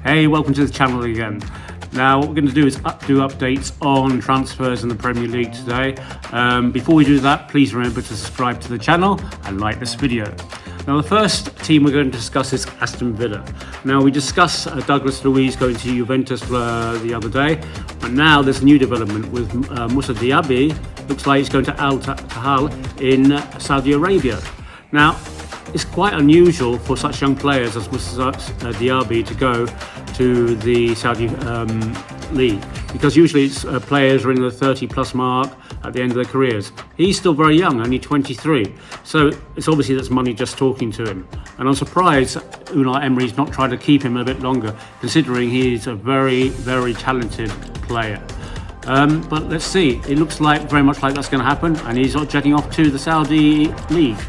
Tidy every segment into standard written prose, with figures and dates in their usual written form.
Hey, welcome to the channel again. Now what we're going to do is do updates on transfers in the Premier League today. Before we do that, please remember to subscribe to the channel and like this video. Now the first team we're going to discuss is Aston Villa. Now we discussed Douglas Luiz going to Juventus the other day, but now there's a new development with Moussa Diaby. Looks like he's going to Al Hilal in Saudi Arabia. Now it's quite unusual for such young players as Moussa Diaby to go to the Saudi league, because usually it's players are in the 30 plus mark at the end of their careers. He's still very young, only 23, so it's obviously that's money just talking to him. And I'm surprised Unai Emery's not trying to keep him a bit longer, considering he's a very, very talented player. But let's see, it looks like very much like that's going to happen, and he's jetting off to the Saudi league.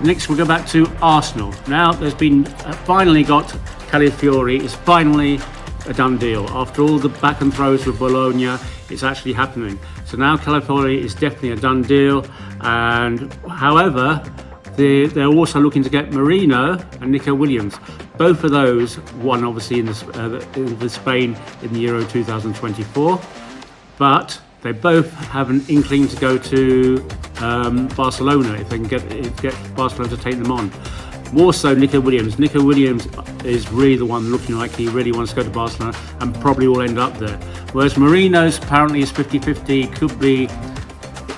Next we'll go back to Arsenal. Now there's been finally got Calafiori is finally a done deal. After all the back and throws with Bologna, it's actually happening. So now Calafiori is definitely a done deal. And however, they're also looking to get Merino and Nico Williams. Both of those won obviously in the Spain in the Euro 2024, but they both have an inkling to go to Barcelona if they can get Barcelona to take them on. More so Nico Williams. Nico Williams is really the one looking like he really wants to go to Barcelona and probably will end up there. Whereas Merino's apparently is 50-50, could be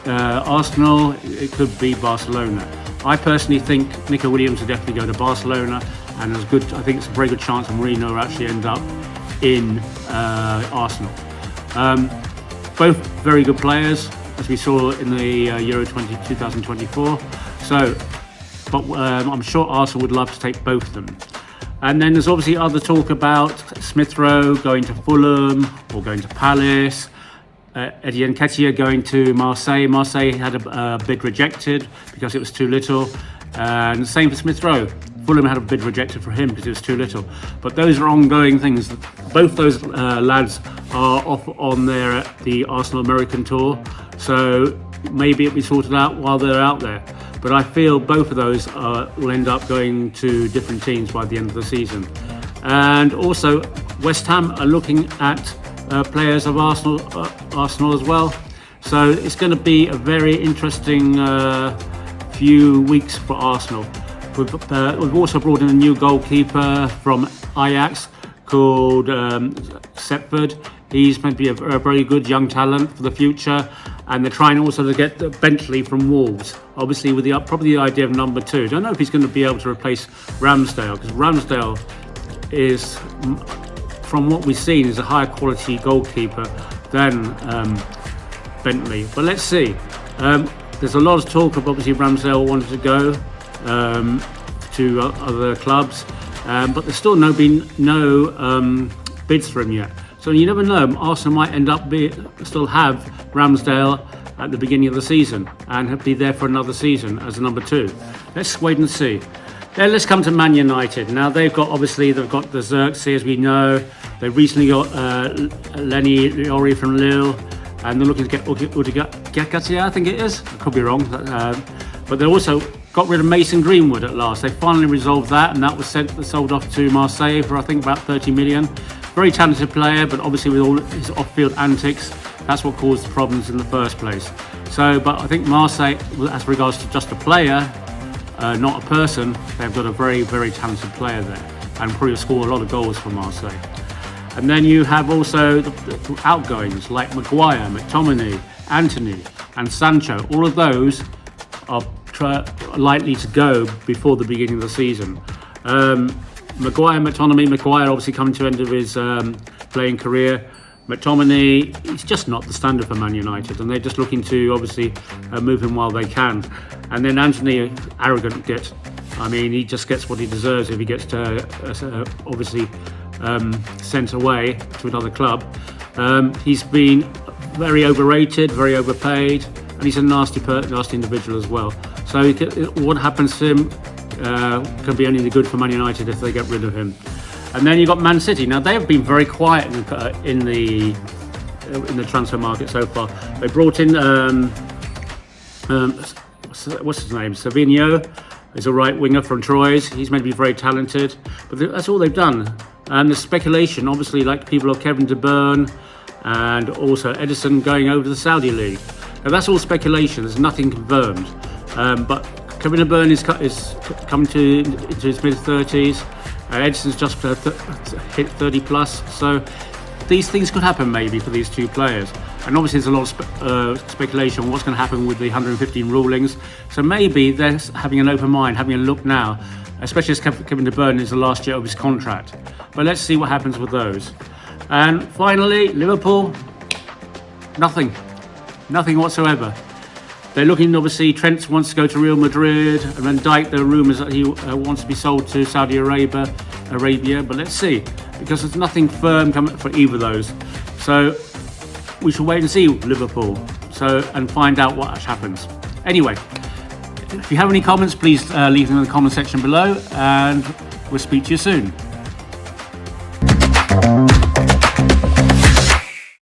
Arsenal, it could be Barcelona. I personally think Nico Williams will definitely go to Barcelona, and I think it's a very good chance that Merino will actually end up in Arsenal. Both very good players, as we saw in the Euro 2024. But I'm sure Arsenal would love to take both of them. And then there's obviously other talk about Smith Rowe going to Fulham or going to Palace. Eddie Nketiah going to Marseille. Marseille had a bid rejected because it was too little. And same for Smith Rowe. Fulham had a bid rejected for him because it was too little. But those are ongoing things. Both those lads are off on the Arsenal American tour. So maybe it'll be sorted out while they're out there. But I feel both of those will end up going to different teams by the end of the season. And also, West Ham are looking at players of Arsenal as well. So it's going to be a very interesting few weeks for Arsenal. We've also brought in a new goalkeeper from Ajax called Setford. He's meant to be a very good young talent for the future, and they're trying also to get Bentley from Wolves, obviously with probably the idea of number 2. Don't know if he's going to be able to replace Ramsdale, because Ramsdale is, from what we've seen, is a higher quality goalkeeper than Bentley. But let's see. There's a lot of talk of obviously Ramsdale wanting to go to other clubs, but there's still been no bids for him yet. So you never know, Arsenal might end up still have Ramsdale at the beginning of the season and be there for another season as a number 2. Let's wait and see. Then let's come to Man United. Now they've got the Xerxes, as we know. They recently got Lenny Liori from Lille, and they're looking to get Udagatia, I think it is. I could be wrong. But they also got rid of Mason Greenwood at last. They finally resolved that, and that was sold off to Marseille for I think about 30 million. Very talented player, but obviously with all his off-field antics, that's what caused the problems in the first place. But I think Marseille, as regards to just a player, not a person, they've got a very, very talented player there, and probably score a lot of goals for Marseille. And then you have also the outgoings like Maguire, McTominay, Anthony, and Sancho. All of those are likely to go before the beginning of the season. Maguire obviously coming to the end of his playing career. McTominay, he's just not the standard for Man United, and they're just looking to obviously move him while they can. And then Anthony, arrogant git. I mean, he just gets what he deserves if he gets obviously sent away to another club. He's been very overrated, very overpaid, and he's a nasty individual as well. So what happens to him can be only good for Man United if they get rid of him. And then you've got Man City. Now they have been very quiet in the transfer market so far. They brought in what's his name, Savinho, is a right winger from Troyes. He's meant to be very talented, but that's all they've done. And the speculation, obviously, like people of Kevin De Bruyne and also Edison going over to the Saudi League. Now that's all speculation. There's nothing confirmed. But Kevin De Bruyne is coming into his mid-30s. Edison's just hit 30 plus. So these things could happen maybe for these two players. And obviously there's a lot of speculation on what's going to happen with the 115 rulings. So maybe they're having an open mind, having a look now, especially as Kevin De Bruyne is the last year of his contract. But let's see what happens with those. And finally, Liverpool, nothing whatsoever. They're looking, obviously, Trent wants to go to Real Madrid, and Van Dijk, there are rumours that he wants to be sold to Saudi Arabia, but let's see, because there's nothing firm coming for either of those. So we shall wait and see Liverpool, and find out what happens. Anyway, if you have any comments, please leave them in the comment section below, and we'll speak to you soon.